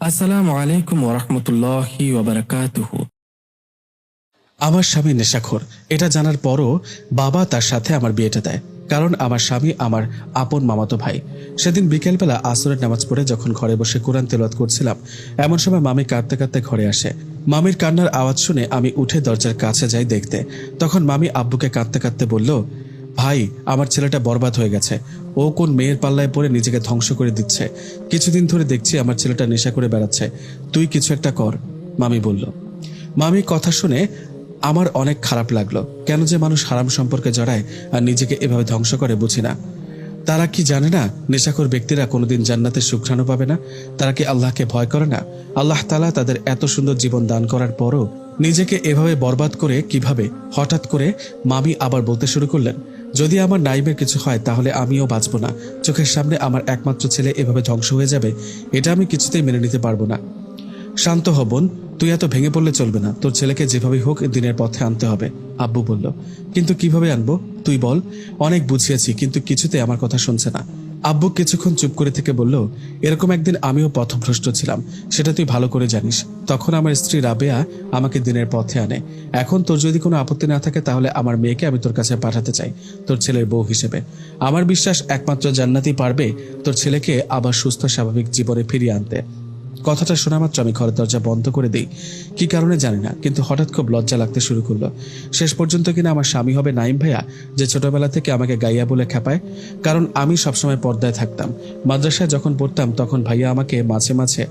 আসসালামু আলাইকুম ওরহমতুল্লাহি ওয়াবারাকাতুহু। আমার স্বামী নেশাখোর, এটা জানার পরও বাবা তার সাথে আমার বিয়েটা দেয়। কারণ আমার স্বামী আমার আপন মামাতো ভাই। সেদিন বিকেলবেলা আসরের নামাজ পড়ে যখন ঘরে বসে কোরআন তেলাওয়াত করছিলাম, এমন সময় মামি কাঁদতে কাঁদতে ঘরে আসে। মামির কান্নার আওয়াজ শুনে আমি উঠে দরজার কাছে যাই দেখতে। তখন মামি আব্বুকে কাঁদতে কাঁদতে বলল, ভাই, আমার ছেলেটা বরবাদ হয়ে গেছে। ও কোন মেয়ের পাল্লায় পড়ে নিজেকে ধ্বংস করে দিচ্ছে। কিছুদিন ধরে দেখছি আমার ছেলেটা নেশা করে বেড়াচ্ছে। তুই কিছু একটা কর, মামি বলল। মামি কথা শুনে আমার অনেক খারাপ লাগলো। কেন যে মানুষ হারাম সম্পর্কে জড়ায় আর নিজেকে এভাবে ধ্বংস করে বুঝি না। তারা কি জানে না নেশাখোর ব্যক্তিরা কোনোদিন জান্নাতের সুঘ্রাণও পাবে না? তারা কি আল্লাহকে ভয় করে না? আল্লাহ তাআলা তাদের এত সুন্দর জীবন দান করার পরও নিজেকে এভাবে বরবাদ করে কিভাবে? হঠাৎ করে মামি আবার বলতে শুরু করলেন, যদি আমার নাইমের কিছু হয় তাহলে আমিও বাঁচব না। চোখের সামনে আমার একমাত্র ছেলে এভাবে ধ্বংস হয়ে যাবে, এটা আমি কিছুতেই মেনে নিতে পারবো না। শান্ত হ বোন, তুই এত ভেঙে পড়লে চলবে না। তোর ছেলেকে যেভাবে হোক দিনের পথে আনতে হবে, আব্বু বলল। কিন্তু কিভাবে আনবো তুই বল। অনেক বুঝিয়েছি কিন্তু কিছুতে আমার কথা শুনছে না। আব্বু কিছুক্ষণ চুপ করে থেকে বলল, এরকম একদিন আমিও পথভ্রষ্ট ছিলাম, সেটা তুই ভালো করে জানিস। তখন আমার স্ত্রী রাবেয়া আমাকে দিনের পথে আনে। এখন তোর যদি কোনো আপত্তি না থাকে তাহলে আমার মেয়েকে আমি তোর কাছে পাঠাতে চাই, তোর ছেলের বউ হিসেবে। আমার বিশ্বাস একমাত্র জান্নাতই পারবে তোর ছেলেকে আবার সুস্থ স্বাভাবিক জীবনে ফিরিয়ে আনতে। কথাটা শোনা মাত্র আমি ঘরের দরজা বন্ধ করে দিই। কি কারণে জানি না, কিন্তু হঠাৎ খুব লজ্জা লাগতে শুরু করলো। শেষ পর্যন্ত কিনা আমার স্বামী হবে নাইম ভাইয়া, যে ছোটবেলা থেকে আমাকে গাইয়া বলে খেপায়। কারণ আমি সবসময় পর্দায় থাকতাম। মাদ্রাসায় যখন পড়তাম তখন ভাইয়া আমাকে মাঝে মাঝে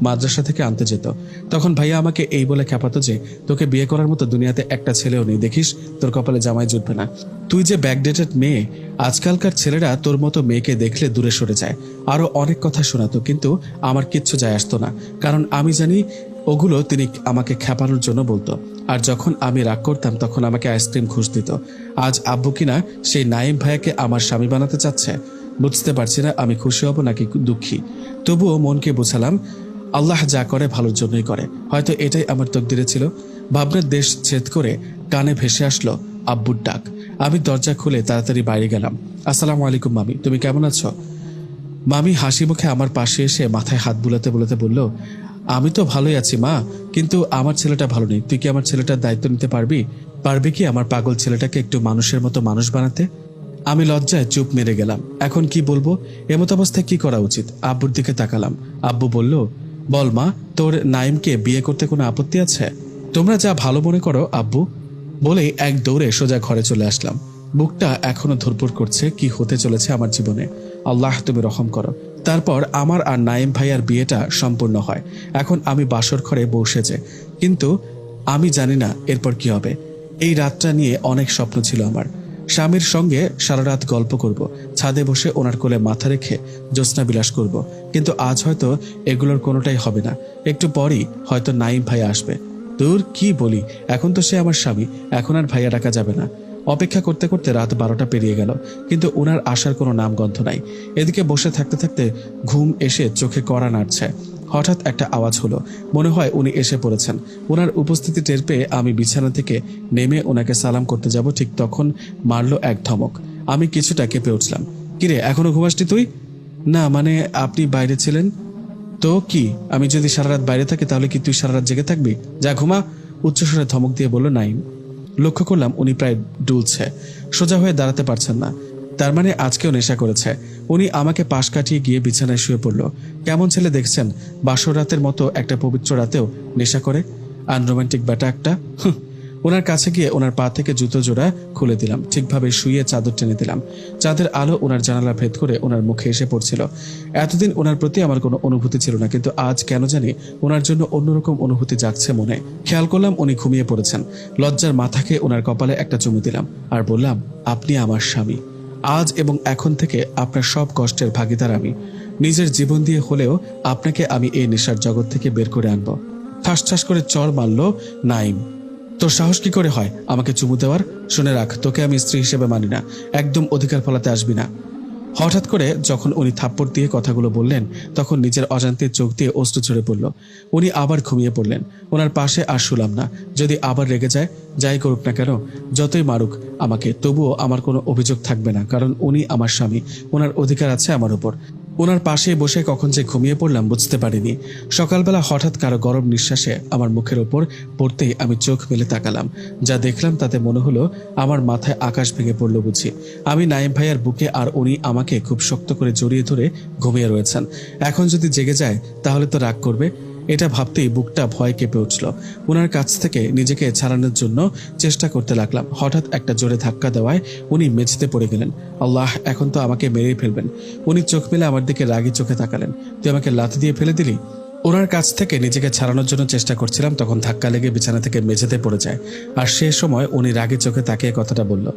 মাদ্রাসা থেকে আনতে যেত। তখন ভাইয়া আমাকে এই বলে খেপাতো যে, তোকে বিয়ে করার মতো দুনিয়াতে একটা ছেলেও নেই, দেখিস তোর কপালে জামাই জুটবে না। তুই যে ব্যাকডেটেড মেয়ে, আজকালকার ছেলেরা তোর মতো মেয়েকে দেখলে দূরে সরে যায়। আরো অনেক কথা শোনাতো, কিন্তু আমার কিচ্ছু যায় আসতো না। কারণ আমি জানি ওগুলো তিনি আমাকে খেপানোর জন্য বলতো। আর যখন আমি রাগ করতাম তখন আমাকে আইসক্রিম ঘুষ দিত। আজ আব্বু কিনা সেই নাইম ভাইয়াকে আমার স্বামী বানাতে চাচ্ছে। বুঝতে পারছি না আমি খুশি হব নাকি দুঃখী। তবুও মনকে বোঝালাম, আল্লাহ যা করে ভালোর জন্যই করে। হয়তো এটাই আমার তকদিরে ছিল। ভাবনার দেশ ছেদ করে কানে ভেসে আসলো আব্বুর ডাক। আমি দরজা খুলে তাড়াতাড়ি বাইরে গেলাম। আসসালামু আলাইকুম মামি, তুমি কেমন আছো? মামি হাসি মুখে আমার পাশে এসে মাথায় হাত বুলাতে বুলাতে বলল, আমি তো ভালোই আছি মা, কিন্তু আমার ছেলেটা ভালো নেই। তুই কি আমার ছেলেটার দায়িত্ব নিতে পারবি? পারবি কি আমার পাগল ছেলেটাকে একটু মানুষের মতো মানুষ বানাতে? আমি লজ্জায় চুপ মেরে গেলাম। এখন কি বলবো? এমত অবস্থায় কি করা উচিত? আব্বুর দিকে তাকালাম। আব্বু বলল, বল মা, তোর নাইমকে বিয়ে করতে কোনো আপত্তি আছে? তোমরা যা ভালো মনে করো আব্বু, বলেই এক দৌড়ে সোজা ঘরে চলে আসলাম। বুকটা এখনো ধরপড় করছে, কি হতে চলেছে আমার জীবনে। আল্লাহ তুমি রহম করো। তারপর আমার আর নাইম ভাইয়ার বিয়েটা সম্পূর্ণ হয়। এখন আমি বাসর ঘরে বসেছে, কিন্তু আমি জানি না এরপর কি হবে। এই রাতটা নিয়ে অনেক স্বপ্ন ছিল আমার। স্বামীর সঙ্গে সারা রাত গল্প করব, ছাদে বসে ওনার কোলে মাথা রেখে জ্যোৎস্না বিলাস করব। কিন্তু আজ হয়তো এগুলোর কোনোটাই হবে না। একটু পরই হয়তো নাইম ভাইয়া আসবে। দূর, কি বলি, এখন তো সে আমার স্বামী, এখন আর ভাইয়া ডাকা যাবে না। অপেক্ষা করতে করতে রাত 12টা পেরিয়ে গেল, কিন্তু ওনার আসার কোনো নামগন্ধ নাই। এদিকে বসে থাকতে থাকতে ঘুম এসে চোখে কড়া নাড়ছে। হঠাৎ একটা আওয়াজ হলো, মনে হয় উনি এসে পড়েছেন। ওনার উপস্থিতি টের পেয়ে আমি বিছানা থেকে নেমে ওনাকে সালাম করতে যাব, ঠিক তখন মারল এক ধমক। আমি কিছুটা কেঁপে উঠলাম। কিরে, এখনো ঘুমাসনি তুই? না মানে, আপনি বাইরে ছিলেন তো। কি, আমি যদি সারা রাত বাইরে থাকি তাহলে কি তুই সারা রাত জেগে থাকবি? যা ঘুমা, উচ্চস্বরে ধমক দিয়ে বলল নাইম। লক্ষ্য করলাম উনি প্রায় ডুলছে, সোজা হয়ে দাঁড়াতে পারছেন না। তার মানে আজকেও নেশা করেছে। উনি আমাকে পাশ কাটিয়ে গিয়ে বিছানায় শুয়ে পড়ল। কেমন ছেলে দেখছেন, বাসর রাতের মতো একটা পবিত্র রাতেও নেশা করে। আনরোমান্টিক ব্যাটা একটা। ওনার কাছে গিয়ে ওনার পা থেকে জুতো জোড়া খুলে দিলাম, ঠিকভাবে শুয়ে চাদর টেনে দিলাম। চাঁদের আলো ওনার জানালা ভেদ করে ওনার মুখে এসে পড়ছিল। এতদিন ওনার প্রতি আমার কোনো অনুভূতি ছিল না, কিন্তু আজ কেন জানি ওনার জন্য অন্যরকম অনুভূতি জাগছে মনে। খেয়াল করলাম উনি ঘুমিয়ে পড়েছেন। লজ্জার মাথাকে ওনার কপালে একটা চুমু দিলাম আর বললাম, আপনি আমার স্বামী। আজ এবং এখন থেকে আপনার সব কষ্টের ভাগিদার আমি। নিজের জীবন দিয়ে হলেও আপনাকে আমি এই নেশার জগৎ থেকে বের করে আনবো। ঠাস ঠাস করে চড় মারল নাইম। তোর সাহস কি করে হয় আমাকে চুমু দেওয়ার? শুনে রাখ, তোকে আমি স্ত্রী হিসেবে মানি না। একদম অধিকার ফলাতে আসবি না। হঠাৎ করে যখন উনি থাপ্পড় দিয়ে কথাগুলো বললেন তখন নিজের অজান্তে চোখ দিয়ে অশ্রু ঝরে পড়ল। উনি আবার ঘুমিয়ে পড়লেন। ওনার পাশে আর শুলাম না। যদি আবার রেগে যায়, যাই করুক না কেন, যতই মারুক আমাকে, তবুও আমার কোনো অভিযোগ থাকবে না, কারণ উনি আমার স্বামী। ওনার অধিকার আছে আমার উপর। ওনার পাশে বসে কখন যে ঘুমিয়ে পড়লাম বুঝতে পারিনি। সকালবেলা হঠাৎ কারো গরম নিঃশ্বাসে আমার মুখের ওপর পড়তেই আমি চোখ মেলে তাকালাম। যা দেখলাম তাতে মনে হলো আমার মাথায় আকাশ ভেঙে পড়লো বুঝি। আমি নাইম ভাইয়ার বুকে, আর উনি আমাকে খুব শক্ত করে জড়িয়ে ধরে ঘুমিয়ে রয়েছেন। এখন যদি জেগে যায় তাহলে তো রাগ করবে। এটা ভাবতেই বুকটা ভয় কেঁপে উঠল। ওনার কাছ থেকে নিজেকে ছাড়ানোর জন্য চেষ্টা করতে লাগলাম। হঠাৎ একটা জোরে ধাক্কা দেওয়ায় উনি মেঝেতে পড়ে গেলেন। আল্লাহ, এখন তো আমাকে মেরেই ফেলবেন। উনি চোখ মেলে আমার দিকে রাগি চোখে তাকালেন। তুই আমাকে লাথি দিয়ে ফেলে দিলি? ওনার কাছ থেকে নিজেকে ছাড়ানোর জন্য চেষ্টা করছিলাম, তখন ধাক্কা লেগে বিছানা থেকে মেঝেতে পড়ে যায়। আর সে সময় উনি রাগি চোখে তাকিয়ে কথাটা বলল।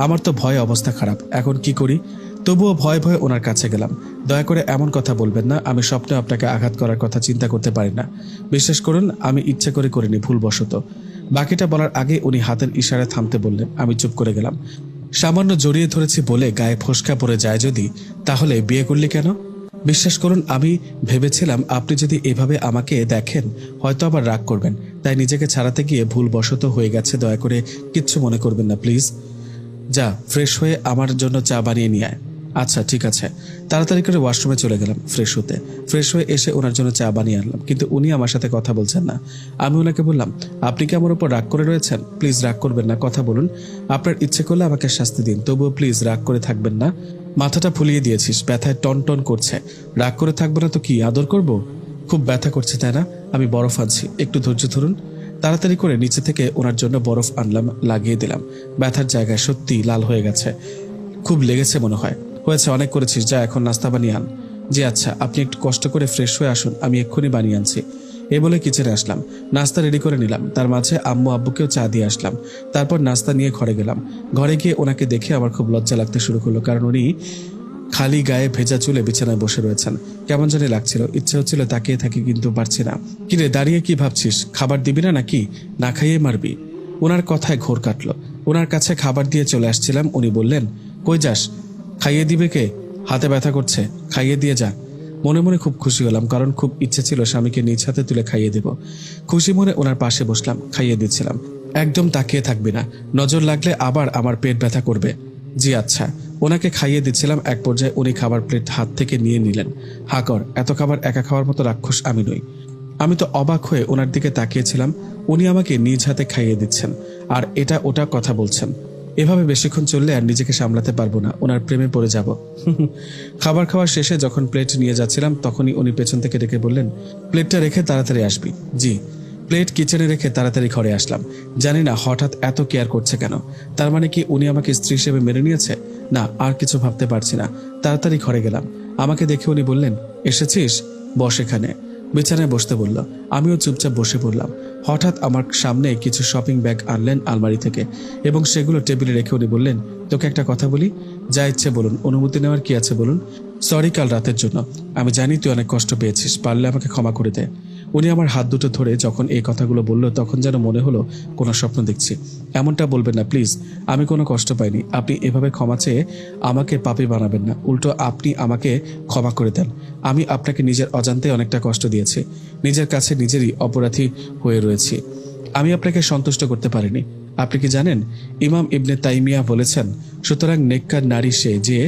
আমার তো ভয়ে অবস্থা খারাপ, এখন কি করি? তবুও ভয়ে ভয়ে ওনার কাছে গেলাম। দয়া করে এমন কথা বলবেন না, আমি স্বপ্নে আপনাকে আঘাত করার কথা চিন্তা করতে পারি না। বিশ্বাস করুন, আমি ইচ্ছে করে করিনি, ভুলবশত। বাকিটা বলার আগে উনি হাতের ইশারায় থামতে বললেন। আমি চুপ করে গেলাম। সামান্য জড়িয়ে ধরেছি বলে গায়ে ফোসকা পড়ে যায় যদি, তাহলে বিয়ে করলি কেন? বিশ্বাস করুন, আমি ভেবেছিলাম আপনি যদি এভাবে আমাকে দেখেন হয়তো আবার রাগ করবেন, তাই নিজেকে ছাড়াতে গিয়ে ভুলবশত হয়ে গেছে। দয়া করে কিচ্ছু মনে করবেন না প্লিজ। যা, ফ্রেশ হয়ে আমার জন্য চা বানিয়ে নিয়ে আয়। আচ্ছা ঠিক আছে। তাড়াতাড়ি করে ওয়াশরুমে চলে গেলাম ফ্রেশ হতে। ফ্রেশ হয়ে এসে ওনার জন্য চা বানিয়ে আনলাম, কিন্তু উনি আমার সাথে কথা বলছেন না। আমি ওনাকে বললাম, আপনি কি আমার উপর রাগ করে রয়েছেন? প্লিজ রাগ করবেন না, কথা বলুন। আপনার ইচ্ছে করলে আমাকে শাস্তি দিন, তবুও প্লিজ রাগ করে থাকবেন না। মাথাটা ফুলিয়ে দিয়েছিস, ব্যথায় টন টন করছে। রাগ করে থাকবো না তো কি আদর করব? খুব ব্যথা করছে তাই না? আমি বরফ আনছি, একটু ধৈর্য ধরুন। তাড়াতাড়ি করে নিচে থেকে ওনার জন্য বরফ আনলাম, লাগিয়ে দিলাম। ব্যথার জায়গায় সত্যি লাল হয়ে গেছে, খুব লেগেছে মনে হয়। হয়েছে, অনেক করেছিস, যা এখন নাস্তা বানিয়ে আন। জি আচ্ছা, আপনি একটু কষ্ট করে ফ্রেশ হয়ে আসুন, আমি এক্ষুনি বানিয়ে আনছি। এ বলে কিচেনে আসলাম, নাস্তা রেডি করে নিলাম। তার মাঝে আম্মু আব্বুকেও চা দিয়ে আসলাম। তারপর নাস্তা নিয়ে ঘরে গেলাম। ঘরে গিয়ে ওনাকে দেখে আমার খুব লজ্জা লাগতে শুরু করলো, কারণ উনি খালি গায়ে ভেজা চুলে বিছানায় বসে রয়েছেন। কেমন জানি লাগছিল, ইচ্ছে হচ্ছিল তাকিয়ে থাকি, কিন্তু পারছি না। কিরে, দাঁড়িয়ে কি ভাবছিস? খাবার দিবি না নাকি না খাইয়ে মারবি? ওনার কথায় ঘোর কাটলো। ওনার কাছে খাবার দিয়ে চলে আসছিলাম, উনি বললেন, কই যাস? খাইয়ে দিবে কে? হাতে ব্যথা করছে, খাইয়ে দিয়ে যা। মনে মনে খুব খুশি হলাম, কারণ খুব ইচ্ছে ছিল স্বামীকে নিজ হাতে তুলে খাইয়ে দেব। খুশি মনে ওনার পাশে বসলাম, খাইয়ে দিচ্ছিলাম। একদম তাকিয়ে থাকবি না, নজর লাগলে আবার আমার পেট ব্যথা করবে। জি আচ্ছা। ওনাকে খাইয়ে দিচ্ছিলাম, এক পর্যায়ে উনি খাবার প্লেট হাত থেকে নিয়ে নিলেন। হা কর, এত খাবার একা খাওয়ার মতো রাক্ষস আমি নই। আমি তো অবাক হয়ে ওনার দিকে তাকিয়েছিলাম। উনি আমাকে নিজ হাতে খাইয়ে দিচ্ছেন আর এটা ওটা কথা বলছেন। এভাবে বেশিক্ষণ চললে আর নিজেকে সামলাতে পারবো না, ওনার প্রেমে পড়ে যাব। খাবার খাওয়ার শেষে যখন প্লেট নিয়ে যাচ্ছিলাম তখনই উনি পেছন থেকে ডেকে বললেন, প্লেটটা রেখে তাড়াতাড়ি আসবি। জি। প্লেট কিচেনে রেখে তাড়াতাড়ি ঘরে আসলাম। জানি না হঠাৎ এত কেয়ার করছে কেন। তার মানে কি উনি আমাকে স্ত্রী হিসেবে মেনে নিয়েছে? না, আর কিছু ভাবতে পারছি না। তাড়াতাড়ি ঘরে গেলাম। আমাকে দেখে উনি বললেন, এসেছিস, বস এখানে। বিছানায় বসতে বলল, আমিও চুপচাপ বসে পড়লাম। হঠাৎ আমার সামনে কিছু শপিং ব্যাগ আনলেন আলমারি থেকে এবং সেগুলো টেবিলে রেখে উনি বললেন, তোকে একটা কথা বলি? যা ইচ্ছে বলুন, অনুমতি নেওয়ার কি আছে বলুন। সরি কাল রাতের জন্য। আমি জানি তুই অনেক কষ্ট পেয়েছিস, পারলে আমাকে ক্ষমা করে দে। উনি আমার হাত দুটো ধরে যখন এই কথাগুলো বলল তখন যেন মনে হলো কোনো স্বপ্ন দেখছি। এমনটা বলবেন না প্লিজ, আমি কোনো কষ্ট পাইনি। আপনি এভাবে ক্ষমা চেয়ে আমাকে পাপী বানাবেন না, উল্টো আপনি আমাকে ক্ষমা করে দেন। আমি আপনাকে নিজের অজান্তে অনেকটা কষ্ট দিয়েছি, নিজের কাছে নিজেরই অপরাধী হয়ে রয়েছি। আমি আপনাকে সন্তুষ্ট করতে পারিনি। আপনি কি জানেন, ইমাম ইবনে তাইমিয়া বলেছেন, সুতরাং নেককার নারী সে যে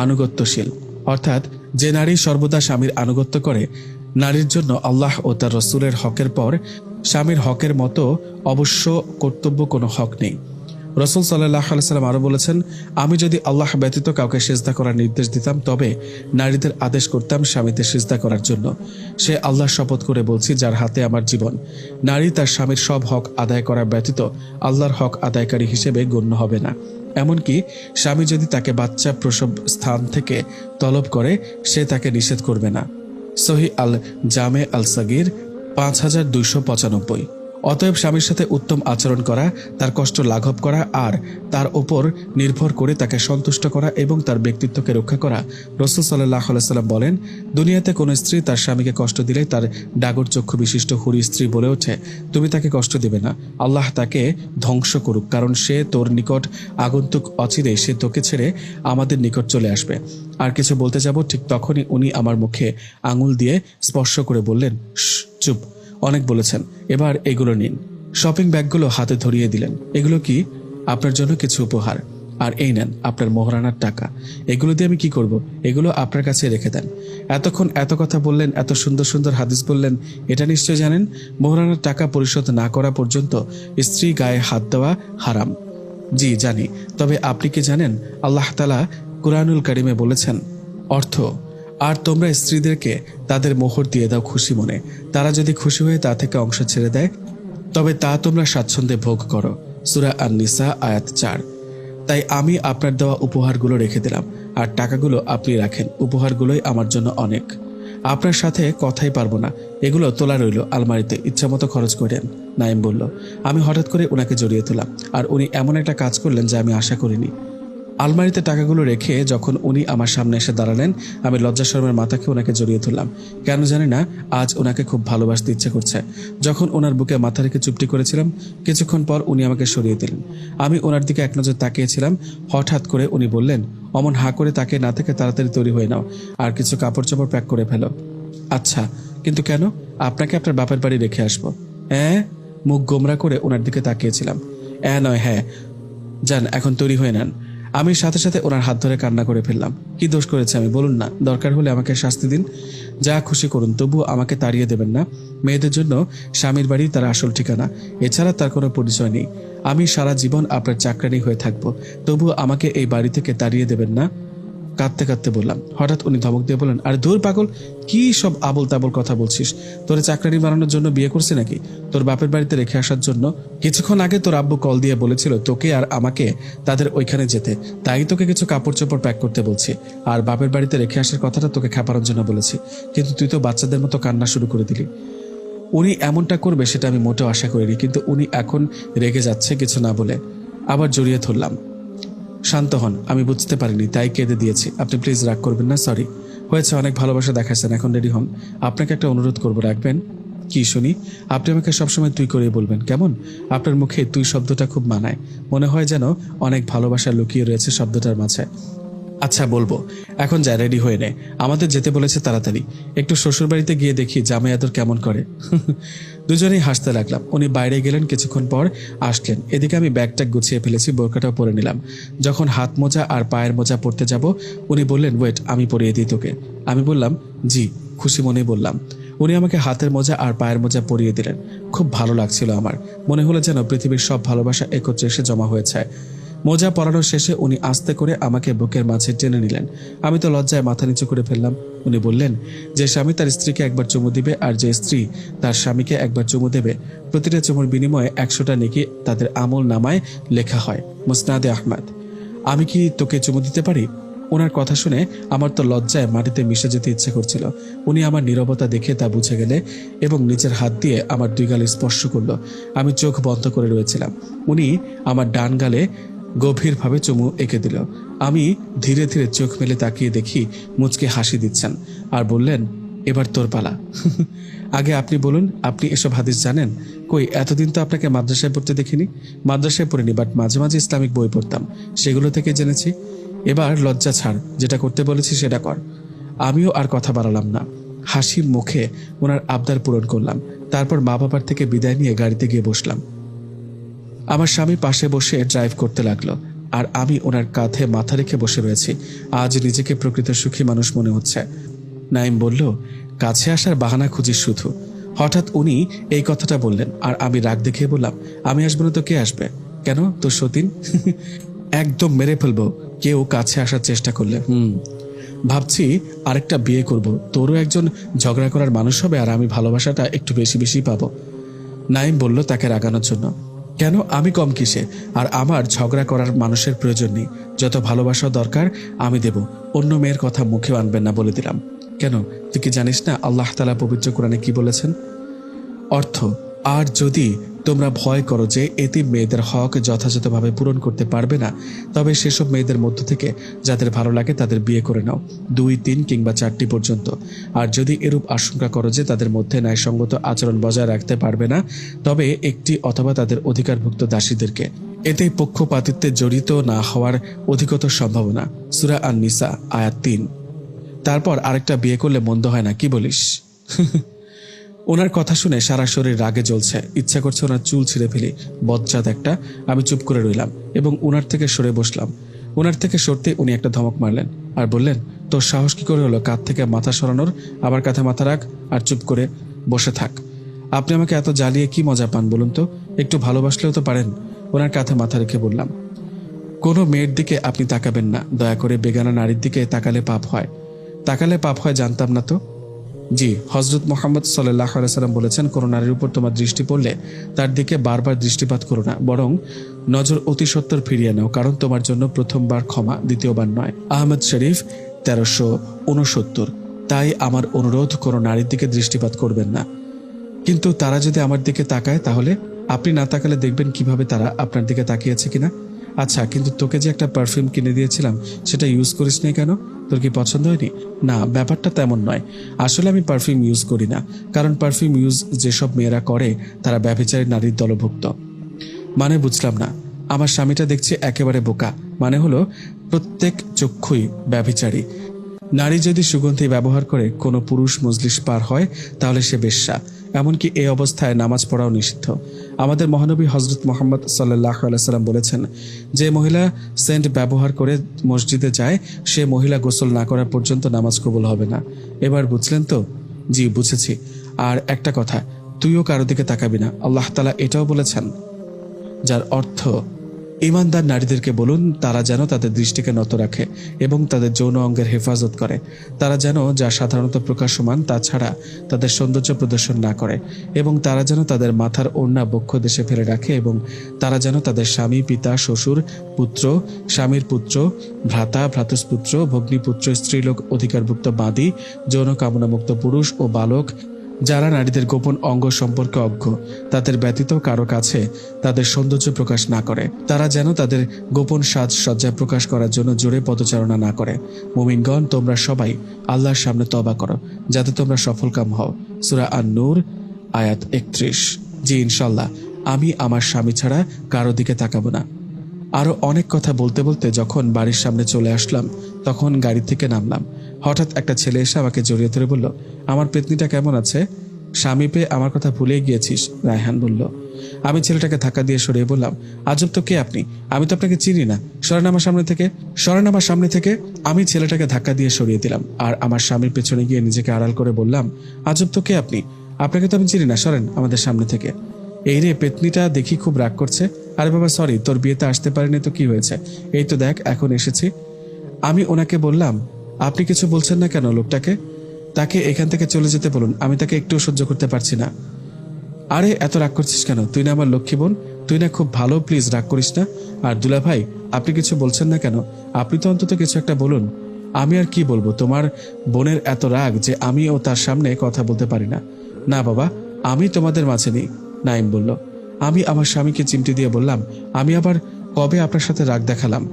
আনুগত্যশীল, অর্থাৎ যে নারী সর্বদা স্বামীর আনুগত্য করে। নারীর জন্য আল্লাহ ও তার রসুলের হকের পর স্বামীর হকের মতো অবশ্য কর্তব্য কোনো হক নেই। রসুল সাল্লাহ আলাইসাল্লাম আরও বলেছেন, আমি যদি আল্লাহ ব্যতীত কাউকে সিজদা করার নির্দেশ দিতাম তবে নারীদের আদেশ করতাম স্বামীদের সিজদা করার জন্য। সে আল্লাহর শপথ করে বলছি, যার হাতে আমার জীবন, নারী তার স্বামীর সব হক আদায় করা ব্যতীত আল্লাহর হক আদায়কারী হিসেবে গণ্য হবে না। এমনকি স্বামী যদি তাকে বাচ্চা প্রসব স্থান থেকে তলব করে, সে তাকে নিষেধ করবে না। সহি আল জামে আল সাগির 5295। অতএব স্বামীর সাথে উত্তম আচরণ করা, তার কষ্ট লাঘব করা আর তার ওপর নির্ভর করে তাকে সন্তুষ্ট করা এবং তার ব্যক্তিত্বকে রক্ষা করা। রাসূল সাল্লাল্লাহু আলাইহি সাল্লাম বলেন, দুনিয়াতে কোনো স্ত্রী তার স্বামীকে কষ্ট দিলে তার ডাগর চক্ষু বিশিষ্ট হুরি স্ত্রী বলে ওঠে, তুমি তাকে কষ্ট দিবে না, আল্লাহ তাকে ধ্বংস করুক, কারণ সে তোর নিকট আগন্তুক, অচিরেই সে তোকে ছেড়ে আমাদের নিকট চলে আসবে। আর কিছু বলতে যাব, ঠিক তখনই উনি আমার মুখে আঙুল দিয়ে স্পর্শ করে বললেন, চুপ, অনেক বলেছেন, এবার এগুলো নিন। শপিং ব্যাগগুলো হাতে ধরিয়ে দিলেন। এগুলো কি? আপনার জন্য কিছু উপহার। আর এই নেন আপনার মোহরানার টাকা। এগুলো দিয়ে আমি কি করব? এগুলো আপনার কাছে রেখে দেন। এতক্ষণ এত কথা বললেন, এত সুন্দর সুন্দর হাদিস বললেন, এটা নিশ্চয় জানেন মোহরানার টাকা পরিশোধ না করা পর্যন্ত স্ত্রী গায়ে হাত দেওয়া হারাম। জি জানি, তবে আপনি কি জানেন আল্লাহ তাআলা কুরআনুল কারিমে বলেছেন অর্থ, আর তোমরা স্ত্রীদেরকে তাদের মোহর দিয়ে দাও খুশি মনে, তারা যদি খুশি হয়ে তা থেকে অংশ ছেড়ে দেয় তবে তা তোমরা স্বাচ্ছন্দ্যে ভোগ করো। সূরা আন-নিসা আয়াত 4। তাই আমি আপনার দেওয়া উপহারগুলো রেখে দিলাম, আর টাকাগুলো আপনি রাখেন। উপহারগুলোই আমার জন্য অনেক, আপনার সাথে কথাই পারবো না। এগুলো তোলা রইল আলমারিতে, ইচ্ছামতো খরচ করেন। নাইম বলল। আমি হঠাৎ করে ওনাকে জড়িয়ে তোলাম, আর উনি এমন একটা কাজ করলেন যা আমি আশা করিনি। আলমারিতে টাকাগুলো রেখে যখন উনি আমার সামনে এসে দাঁড়ালেন, আমি লজ্জা শরমের মাথাকে ওনাকে জড়িয়ে ধরলাম। কেন জানি না, আজ ওনাকে খুব ভালোবাসতে ইচ্ছে করছে। যখন ওনার বুকে মাথা রেখে চুপটি করেছিলাম, কিছুক্ষণ পর উনি আমাকে সরিয়ে দিলেন। আমি ওনার দিকে এক নজর তাকিয়েছিলাম। হঠাৎ করে উনি বললেন, অমন হাঁ করে তাকিয়ে না থেকে তাড়াতাড়ি তৈরি হয়ে নাও, আর কিছু কাপড় চোপড় প্যাক করে ফেলো। আচ্ছা, কিন্তু কেন? আপনাকে আপনার বাপের বাড়ি রেখে আসবো। হ্যাঁ, মুখ গোমরা করে ওনার দিকে তাকিয়েছিলাম। নয় হ্যাঁ, যান এখন তৈরি হয়ে নেন। আমি সাথে সাথে ওনার হাত ধরে কান্না করে ফেললাম। কি দোষ করেছে আমি বলুন না? দরকার হলে আমাকে শাস্তি দিন, যা খুশি করুন, তবুও আমাকে তাড়িয়ে দেবেন না। মেয়েদের জন্য স্বামীর বাড়ি তার আসল ঠিকানা, এছাড়া তার কোনো পরিচয় নেই। আমি সারা জীবন আপনার চাকরানি হয়ে থাকবো, তবুও আমাকে এই বাড়ি থেকে তাড়িয়ে দেবেন না। কাঁদতে কাঁদতে বললাম। হঠাৎ উনি ধমক দিয়ে বলেন, আরে ধুর পাগল, কি সব আবল তাবল কথা বলছিস? তোর চাকরানি বানানোর জন্য বিয়ে করছে নাকি? তোর বাপের বাড়িতে রেখে আসার জন্য? কিছুক্ষণ আগে তোর আব্বু কল দিয়ে বলেছিল তোকে আর আমাকে তাদের ওইখানে যেতে, তাই তোকে কিছু কাপড় চোপড় প্যাক করতে বলছি। আর বাপের বাড়িতে রেখে আসার কথাটা তোকে খেপানোর জন্য বলেছি, কিন্তু তুই তো বাচ্চাদের মতো কান্না শুরু করে দিলি। উনি এমনটা করবে সেটা আমি মোটেও আশা করিনি, কিন্তু উনি এখন রেগে যাচ্ছে কিছু না বলে। আবার জড়িয়ে ধরলাম। শান্ত হন, আমি বুঝতে পারিনি তাই কেঁদে দিয়েছি। আপনি প্লিজ রাগ করবেন না। সরি, হয়েছে, অনেক ভালোবাসা দেখাচ্ছেন, এখন রেডি হন। আপনাকে একটা অনুরোধ করবো, রাখবেন? কি শুনি? আপনি আমাকে সবসময় তুই করেই বলবেন, কেমন? আপনার মুখে তুই শব্দটা খুব মানায়, মনে হয় যেন অনেক ভালোবাসা লুকিয়ে রয়েছে শব্দটার মাঝে। আচ্ছা বলবো, এখন যা, রেডি হয়ে নে, আমাদের যেতে বলেছে তাড়াতাড়ি। একটু শ্বশুর বাড়িতে গিয়ে দেখি জামাই আদর কেমন করে। দুজনেই হাসতে লাগলাম। উনি বাইরে গেলেন, কিছুক্ষণ পর আসলেন। এদিকে আমি ব্যাগটা গুছিয়ে ফেলেছি, বোরকাটাও পরে নিলাম। যখন হাত মোজা আর পায়ের মোজা পরতে যাব, উনি বললেন, ওয়েট, আমি পরিয়ে দিই তোকে। আমি বললাম, জি, খুশি মনেই বললাম। উনি আমাকে হাতের মোজা আর পায়ের মোজা পরিয়ে দিলেন। খুব ভালো লাগছিল আমার, মনে হলো যেন পৃথিবীর সব ভালোবাসা একত্রে এসে জমা হয়েছে। মোজা পরানোর শেষে উনি আস্তে করে আমাকে বুকের মাঝে টেনে নিলেন। আমি তো লজ্জায় মাথা নিচু করে ফেললাম। উনি বললেন, যে স্বামী তার স্ত্রীকে একবার চুমু দিবে আর যে স্ত্রী তার স্বামীকে একবার চুমু দেবে, প্রতিটা চুমুর বিনিময়ে 100টা নেকি তাদের আমল নামায় লেখা হয়। মুসনাদে আহমদ। আমি কি তোকে চুমু দিতে পারি? ওনার কথা শুনে আমার তো লজ্জায় মাটিতে মিশে যেতে ইচ্ছে করছিল। উনি আমার নীরবতা দেখে তা বুঝে গেলে এবং নিচের হাত দিয়ে আমার 2 গালে স্পর্শ করলো। আমি চোখ বন্ধ করে রয়েছিলাম। উনি আমার ডান গালে গভীরভাবে চুমু এঁকে দিল। আমি ধীরে ধীরে চোখ মেলে তাকিয়ে দেখি মুচকে হাসি দিচ্ছেন আর বললেন, এবার তোর পালা। আগে আপনি বলুন, আপনি এসব হাদিস জানেন? কই, এতদিন তো আপনাকে মাদ্রাসায় পড়তে দেখিনি। মাদ্রাসায় পড়িনি, বাট মাঝে মাঝে ইসলামিক বই পড়তাম, সেগুলো থেকে জেনেছি। এবার লজ্জা ছাড়, যেটা করতে বলেছি সেটা কর। আমিও আর কথা বাড়ালাম না, হাসি মুখে ওনার আবদার পূরণ করলাম। তারপর মা বাবার থেকে বিদায় নিয়ে গাড়িতে গিয়ে বসলাম। আমার স্বামী পাশে বসে ড্রাইভ করতে লাগলো, আর আমি ওনার কাঁধে মাথা রেখে বসে রয়েছি। আজ নিজেকে প্রকৃত সুখী মানুষ মনে হচ্ছে। নাইম বলল, কাছে আসার বাহানা খুঁজিস শুধু। হঠাৎ উনি এই কথাটা বললেন, আর আমি রাগ দেখিয়ে বললাম, আমি আসবো না তো কে আসবে? কেন, তোর সতীন? একদম মেরে ফেলবো কেউ কাছে আসার চেষ্টা করলে। ভাবছি আরেকটা বিয়ে করব, তোরও একজন ঝগড়া করার মানুষ হবে, আর আমি ভালোবাসাটা একটু বেশি বেশি পাবো। নাইম বলল তাকে রাগানোর জন্য। কেন, আমি কম কিসে? আর আমার ঝগড়া করার মানুষের প্রয়োজন নেই। যত ভালোবাসা দরকার আমি দেব, অন্য মেয়ের কথা মুখেও আনবেন না বলে দিলাম। কেন, তুই কি জানিস না আল্লাহ তাআলা পবিত্র কোরআনে কি বলেছেন? অর্থ, আর যদি তোমরা ভয় করো যে এতিম মেয়েদের হক যথাযথভাবে পূরণ করতে পারবে না, তবে সেসব মেয়েদের মধ্য থেকে যাদের ভালো লাগে তাদের বিয়ে করে নাও, 2, 3 কিংবা 4টি পর্যন্ত। আর যদি এরূপ আশঙ্কা করো যে তাদের মধ্যে ন্যায়সঙ্গত আচরণ বজায় রাখতে পারবে না, তবে একটি অথবা তাদের অধিকারভুক্ত দাসীদেরকে। এতে পক্ষপাতিত্বে জড়িত না হওয়ার অধিকতর সম্ভাবনা। সূরা আন-নিসা আয়াত 3। তারপর আরেকটা বিয়ে করলে মন্দ হয় না, কি বলিস? ওনার কথা শুনে সারা শরীর রাগে জ্বলছে, ইচ্ছা করছে ওনার চুল ছিঁড়ে ফেলি, বজ্জাত একটা। আমি চুপ করে রইলাম এবং ওনার থেকে সরে বসলাম। ওনার থেকে সরতে উনি একটা ধমক মারলেন আর বললেন, তোর সাহস কি করে হলো কাঁধ থেকে মাথা সরানোর? আমার কাঁধে মাথা রাখ আর চুপ করে বসে থাক। আপনি আমাকে এত জ্বালিয়ে কি মজা পান বলুন তো? একটু ভালোবাসলেও তো পারেন। ওনার কাঁধে মাথা রেখে বললাম, কোনো মেয়ের দিকে আপনি তাকাবেন না, দয়া করে বেগানা নারীর দিকে তাকালে পাপ হয়। তাকালে পাপ হয় জানতাম না তো। জি, হজরত মোহাম্মদ সাল্লাল্লাহু আলাইহি সাল্লাম বলেছেন, কোনো নারীর উপর তোমার দৃষ্টি পড়লে তার দিকে বারবার দৃষ্টিপাত করো না, বরং নজর অতি সত্বর ফিরিয়ে নাও, কারণ তোমার জন্য প্রথমবার ক্ষমা, দ্বিতীয়বার নয়। আহমদ শরীফ 1369। তাই আমার অনুরোধ, কোনো নারীর দিকে দৃষ্টিপাত করবেন না। কিন্তু তারা যদি আমার দিকে তাকায়, তাহলে আপনি না তাকালে দেখবেন কিভাবে তারা আপনার দিকে তাকিয়েছে কিনা। আচ্ছা, কিন্তু তোকে যে একটা পারফিউম কিনে দিয়েছিলাম সেটা ইউজ করিস নি কেন? তোর কি পছন্দ হয়নি? না, ব্যাপারটা তেমন নয়। আসলে আমি পারফিউম ইউজ করি না, কারণ পারফিউম ইউজ যেসব মেয়েরা করে তারা ব্যভিচারী নারীর দলভুক্ত। মানে বুঝলাম না। আমার স্বামীটা দেখছি একেবারে বোকা। মানে হলো প্রত্যেক চক্ষুই ব্যভিচারী। নারী যদি সুগন্ধি ব্যবহার করে কোনো পুরুষ মজলিস পার হয়, তাহলে সে বেশ্যা। এমনকি এই অবস্থায় নামাজ পড়াও নিষিদ্ধ। আমাদের মহানবী হজরত মোহাম্মদ সাল্লাল্লাহু আলাইহি সাল্লাম বলেছেন, যে মহিলা সেন্ট ব্যবহার করে মসজিদে যায়, সে মহিলা গোসল না করা পর্যন্ত নামাজ কবুল হবে না। এবার বুঝলেন তো? জি, বুঝেছি। আর একটা কথা, তুইও কারো দিকে তাকাবি না। আল্লাহ তাআলা এটাও বলেছেন, যার অর্থ, ঈমানদার নারীদেরকে বলুন তারা যেন তাদের দৃষ্টিকে নত রাখে এবং তাদের যৌন অঙ্গের হেফাজত করে। তারা যেন যা সাধারণত প্রকাশমান তা ছাড়া তাদের সৌন্দর্য প্রদর্শন না করে, এবং তারা যেন তাদের মাথার ওড়না বক্ষ দেশে ফেলে রাখে, এবং তারা যেন তাদের স্বামী, পিতা, শ্বশুর, পুত্র, স্বামীর পুত্র, ভ্রাতা, ভ্রাতুষ্পুত্র, ভগ্নীপুত্র, স্ত্রীলোক, অধিকারভুক্ত বাদী, যৌন কামনামুক্ত পুরুষ ও বালক, যারা নারীদের গোপন অঙ্গ সম্পর্কে অজ্ঞ, তাদের ব্যতীত কারো কাছে তাদের সৌন্দর্য প্রকাশ না করে। তারা যেন তাদের গোপন সাজসজ্জা প্রকাশ করার জন্য জোরে পদচারণা না করে। মুমিনগণ, তোমরা সবাই আল্লাহর সামনে তওবা করো, যাতে তোমরা সফলকাম হও। সূরা আন-নূর আয়াত 31। জি, ইনশাল্লাহ আমি আমার স্বামী ছাড়া কারো দিকে তাকাবো না। আরো অনেক কথা বলতে বলতে যখন বাড়ির সামনে চলে আসলাম, তখন গাড়ি থেকে নামলাম। হঠাৎ একটা ছেলে এসে আমাকে জড়িয়ে ধরে বলল, আমার পেতনিটা কেমন আছে? স্বামী পেয়ে আমার কথা ভুলে গিয়েছিস, রায়হান বলল। আমি ছেলেটাকে ধাক্কা দিয়ে সরিয়ে বললাম, আজব তো, কে আপনি? আমি তো আপনাকে চিনি না, সরেন আমার সামনে থেকে, সরেন আমার সামনে থেকে। আমি ছেলেটাকে ধাক্কা দিয়ে সরিয়ে দিলাম আর আমার স্বামীর পেছনে গিয়ে নিজেকে আড়াল করে বললাম, আজব তো, কে আপনি? আপনাকে তো আমি চিনি না, সরেন আমাদের সামনে থেকে। এই রে, পেতনিটা দেখি খুব রাগ করছে। আরে বাবা, সরি, তোর বিয়েতে আসতে পারিনি তো কি হয়েছে? এই তো দেখ, এখন এসেছি। আমি ওনাকে বললাম, আপনি কিছু বলছেন না কেন লোকটাকে? তাকে এখান থেকে চলে যেতে বলুন, আমি তাকে একটু সহ্য করতে পারছি না। আরে এত রাগ করছিস কেন? তুই না আমার লক্ষ্মী বোন, তুই না খুব ভালো, প্লিজ রাগ করিস না। আর দুলা ভাই, আপনি কিছু বলছেন না কেন? আপনি তো অন্তত কিছু একটা বলুন। আমি আর কি বলবো? তোমার বোনের এত রাগ যে আমি ও তার সামনে কথা বলতে পারি না। না বাবা, আমি তোমাদের মাঝে নেই, নাইম বলল। আমি আমার স্বামীকে চিমটি দিয়ে বললাম, আমি আবার কবে আপনার সাথে রাগ দেখালাম?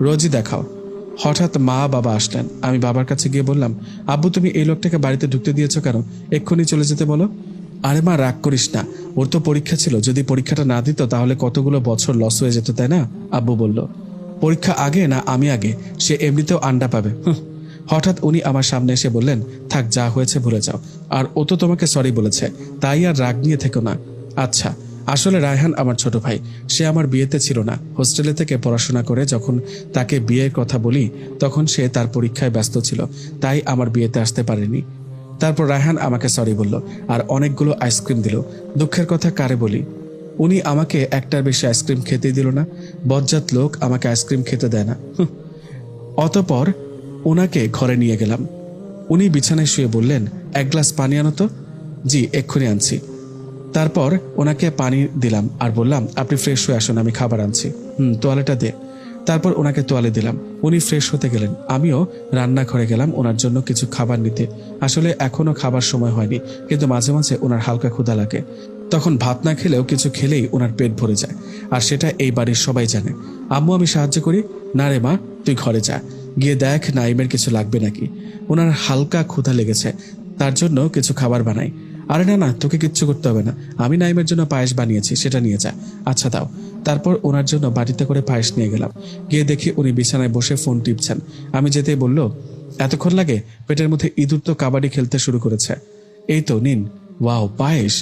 রোজই দেখাও। হঠাৎ মা বাবা আসলেন। আমি বাবার কাছে গিয়ে বললাম, আব্বু, তুমি এই লোকটাকে বাড়িতে ঢুকতে দিয়েছো কেন? এক্ষুনি চলে যেতে বলো। আরে মা, রাগ করিস না, ওর তো পরীক্ষা ছিল, যদি পরীক্ষাটা না দিত তাহলে কতগুলো বছর লস হয়ে যেত, তাই না? আব্বু বলল। পরীক্ষা আগে না আমি আগে? সে এমনিতেও আন্ডা পাবে। হঠাৎ উনি আমার সামনে এসে বললেন, থাক, যা হয়েছে ভুলে যাও। আর ও তো তোমাকে সরি বলেছে, তাই আর রাগ নিয়ে থেকো না। আচ্ছা, আসলে রায়হান আমার ছোট ভাই, সে আমার বিয়েতে ছিল না। হোস্টেলে থেকে পড়াশোনা করে যখন তাকে বিয়ের কথা বলি, তখন সে তার পরীক্ষায় ব্যস্ত ছিল, তাই আমার বিয়েতে আসতে পারেনি। তারপর রায়হান আমাকে সরি বলল আর অনেকগুলো আইসক্রিম দিল। দুঃখের কথা কারে বলি, উনি আমাকে একটার বেশি আইসক্রিম খেতেই দিল না। বজ্জাত লোক, আমাকে আইসক্রিম খেতে দেয় না। অতঃপর ওনাকে ঘরে নিয়ে গেলাম। উনি বিছানায় শুয়ে বললেন, এক গ্লাস পানি আনো তো। জি, এক্ষুনি আনছি। তারপর ওনাকে পানি দিলাম আর বললাম, আপনি ফ্রেশ হয়ে আসুন, আমি খাবার আনছি। তোয়ালেটা দে। তারপর ওনাকে তোয়ালে দিলাম। উনি ফ্রেশ হতে গেলেন। আমিও রান্নাঘরে গেলাম ওনার জন্য কিছু খাবার নিতে। আসলে এখনো খাবার সময় হয়নি, কিন্তু মাঝে মাঝে ওনার হালকা ক্ষুধা লাগে। তখন ভাত না খেলেও কিছু খেলেই ওনার পেট ভরে যায়, আর সেটা এই বাড়ির সবাই জানে। আম্মু, আমি সাহায্য করি? না রে মা, তুই ঘরে যা, গিয়ে দেখ নাইমের কিছু লাগবে নাকি। ওনার হালকা ক্ষুধা লেগেছে, তার জন্য কিছু খাবার বানাই। আরে না না, তোকে কিচ্ছু করতে হবে না, আমি নাইমের জন্য পায়েস বানিয়েছি, সেটা নিয়ে যা। আচ্ছা দাও। তারপর ওনার জন্য বাড়িতে করে পায়েস নিয়ে গেলাম। গিয়ে দেখি উনি বিছানায় বসে ফোন টিপছেন। আমি যেতেই বলল, এতক্ষণ লাগে? পেটের মধ্যে ইঁদুর তো কাবাডি খেলতে শুরু করেছে। এই তো নিন, ওয়াও, পায়েস।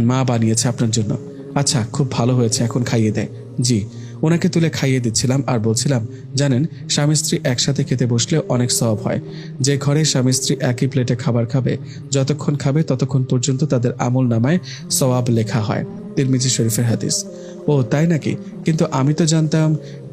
মা বানিয়েছে আপনার জন্য। আচ্ছা, খুব ভালো হয়েছে, এখন খাইয়ে দেয়। জি। ওনাকে তুলে খাইয়ে দিচ্ছিলাম আর বলছিলাম, জানেন, স্বামী স্ত্রী একসাথে খেতে বসলে অনেক সওয়াব হয়। যে ঘরে স্বামী স্ত্রী একই প্লেটে খাবার খাবে, যতক্ষণ খাবে ততক্ষণ পর্যন্ত তাদের আমল নামায় সওয়াব লেখা হয়। তিরমিজি শরীফের হাদিস। ও তাই নাকি? কিন্তু আমি তো জানতাম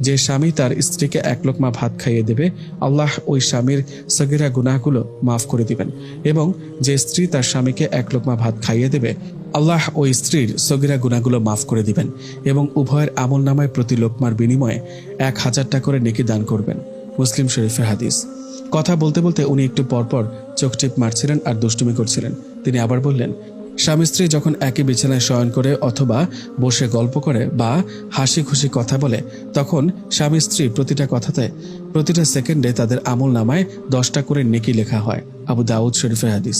যে স্বামী তার স্ত্রীকে এক লোকমা ভাত খাইয়ে দেবে, আল্লাহ ওই স্বামীর সগীরা গুনাহগুলো মাফ করে দিবেন, এবং যে স্ত্রী তার স্বামীকে এক লোকমা ভাত খাইয়ে দেবে, আল্লাহ ওই স্ত্রীর সগীরা গুনাহগুলো মাফ করে দিবেন এবং উভয়ের আমল নামায় প্রতি লোকমার বিনিময়ে 1000 টাকা করে নেকি দান করবেন। মুসলিম শরীফের হাদিস। কথা বলতে বলতে উনি একটু পরপর চোখ টিপ মারছিলেন আর দুষ্টুমি করছিলেন। তিনি আবার বললেন, স্বামী স্ত্রী যখন একই বিছানায় শয়ন করে অথবা বসে গল্প করে বা হাসি খুশি কথা বলে, তখন স্বামী স্ত্রী প্রতিটা কথাতে প্রতিটা সেকেন্ডে তাদের আমল নামায় 10টা করে নেকি লেখা হয়। আবু দাউদ শরীফের হাদিস।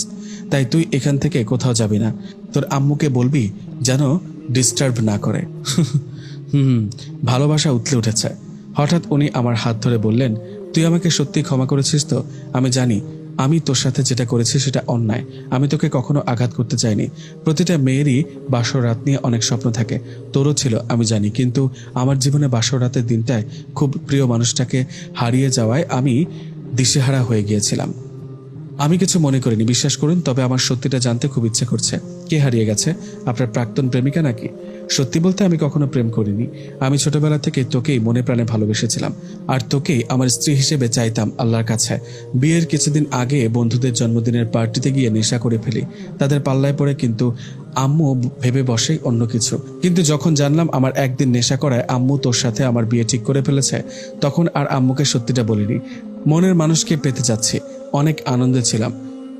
তাই তুই এখান থেকে কোথাও যাবি না, তোর আম্মুকে বলবি যেন ডিস্টার্ব না করে। ভালোবাসা উতলে উঠেছে। হঠাৎ উনি আমার হাত ধরে বললেন, তুই আমাকে সত্যি ক্ষমা করেছিস তো? আমি জানি আমি তোর সাথে যেটা করেছি সেটা অন্যায়। আমি তোকে কখনো আঘাত করতে চাইনি। প্রতিটা মেয়েরই বাসর রাত নিয়ে অনেক স্বপ্ন থাকে, তোরও ছিল আমি জানি, কিন্তু আমার জীবনে বাসর রাতের দিনটায় খুব প্রিয় মানুষটাকে হারিয়ে যাওয়ায় আমি দিশেহারা হয়ে গিয়েছিলাম। আমি কিছু মনে করিনি, বিশ্বাস করুন, তবে আমার সত্যিটা জানতে খুব ইচ্ছে করছে। কে হারিয়ে গেছে? আপনার প্রাক্তন প্রেমিকা নাকি? সত্যি বলতে আমি কখনো প্রেম করিনি। আমি ছোটবেলা থেকে তোকেই মনে প্রাণে ভালোবেসেছিলাম, আর তোকেই আমার স্ত্রী হিসেবে চাইতাম আল্লাহর কাছে। বিয়ের কিছুদিন আগে বন্ধুদের জন্মদিনের পার্টিতে গিয়ে নেশা করে ফেলি, তাদের পাল্লায় পড়ে, কিন্তু আম্মু ভেবে বসে অন্য কিছু। কিন্তু যখন জানলাম আমার একদিন নেশা করায় আম্মু তোর সাথে আমার বিয়ে ঠিক করে ফেলেছে, তখন আর আম্মুকে সত্যিটা বলিনি। মনের মানুষকে পেতে যাচ্ছি, অনেক আনন্দে ছিলাম।